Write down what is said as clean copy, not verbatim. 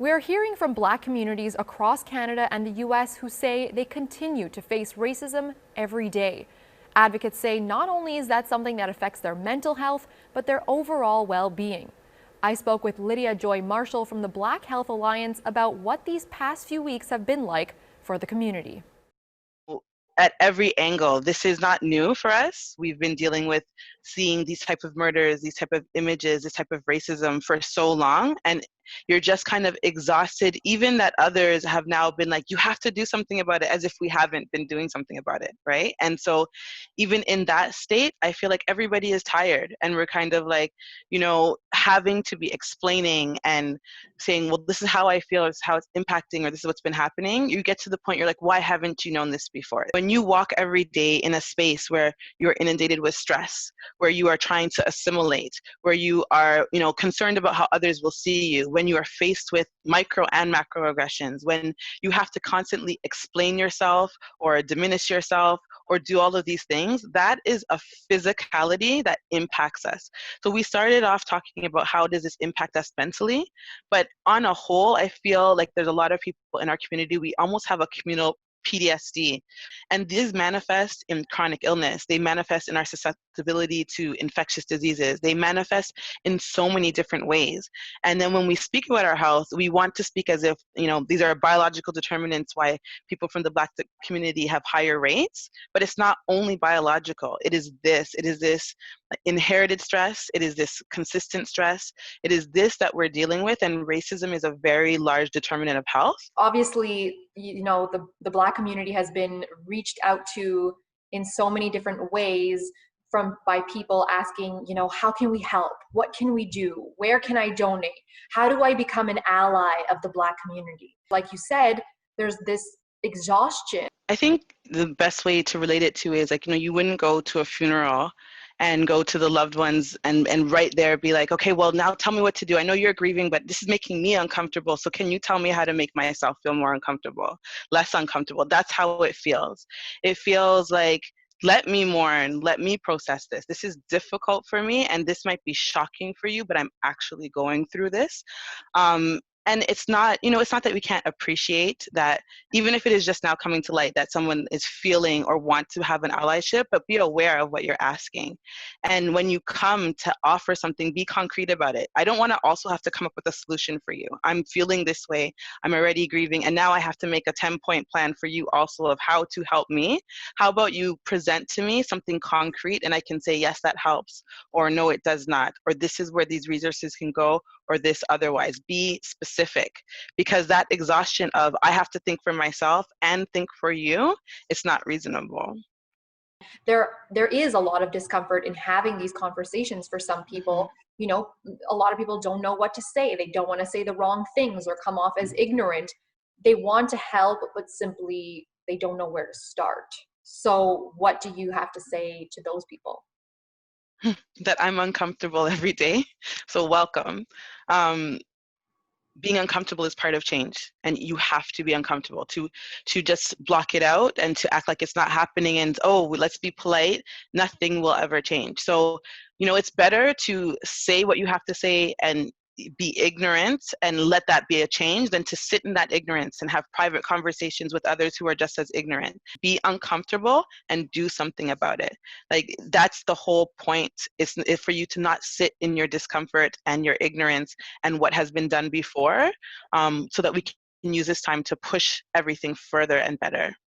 We're hearing from Black communities across Canada and the U.S. who say they continue to face racism every day. Advocates say not only is that something that affects their mental health, but their overall well-being. I spoke with Lydia Joy Marshall from the Black Health Alliance about what these past few weeks have been like for the community. At every angle, this is not new for us. We've been dealing with seeing these type of murders, these type of images, this type of racism for so long, and you're just kind of exhausted, even that others have now been like, you have to do something about it, as if we haven't been doing something about it, right? And so even in that state, I feel like everybody is tired, and we're kind of like, having to be explaining and saying, well, this is how I feel, this is how it's impacting, or this is what's been happening. You get to the point you're like, why haven't you known this before? When you walk every day in a space where you're inundated with stress, where you are trying to assimilate, where you are, concerned about how others will see you, when you are faced with micro and macroaggressions, when you have to constantly explain yourself or diminish yourself or do all of these things, that is a physicality that impacts us. So we started off talking about how does this impact us mentally, but on a whole, I feel like there's a lot of people in our community, we almost have a communal PTSD. And these manifest in chronic illness. They manifest in our susceptibility to infectious diseases. They manifest in so many different ways. And then when we speak about our health, we want to speak as if, these are biological determinants why people from the Black community have higher rates, but it's not only biological. It is this inherited stress. It is this consistent stress. It is this that we're dealing with, and racism is a very large determinant of health. Obviously, the Black community has been reached out to in so many different ways by people asking, how can we help? What can we do? Where can I donate? How do I become an ally of the Black community? Like you said, there's this exhaustion. I think the best way to relate it to is you wouldn't go to a funeral and go to the loved ones and right there be like, okay, well, now tell me what to do. I know you're grieving, but this is making me uncomfortable. So can you tell me how to make myself feel more uncomfortable, less uncomfortable? That's how it feels. It feels like, let me mourn, let me process this. This is difficult for me, and this might be shocking for you, but I'm actually going through this. And it's not that we can't appreciate that, even if it is just now coming to light that someone is feeling or want to have an allyship, but be aware of what you're asking. And when you come to offer something, be concrete about it. I don't want to also have to come up with a solution for you. I'm feeling this way. I'm already grieving. And now I have to make a 10-point plan for you also of how to help me. How about you present to me something concrete and I can say, yes, that helps, or no, it does not, or this is where these resources can go, or this otherwise. Be specific, because that exhaustion of I have to think for myself and think for you, it's not reasonable. There is a lot of discomfort in having these conversations for some people. A lot of people don't know what to say. They don't want to say the wrong things or come off as ignorant. They want to help, but simply they don't know where to start. So what do you have to say to those people? That I'm uncomfortable every day. So welcome. Being uncomfortable is part of change, and you have to be uncomfortable to just block it out and to act like it's not happening and, oh, let's be polite. Nothing will ever change. So it's better to say what you have to say and be ignorant and let that be a change than to sit in that ignorance and have private conversations with others who are just as ignorant. Be uncomfortable and do something about it. Like, that's the whole point, is for you to not sit in your discomfort and your ignorance and what has been done before, so that we can use this time to push everything further and better.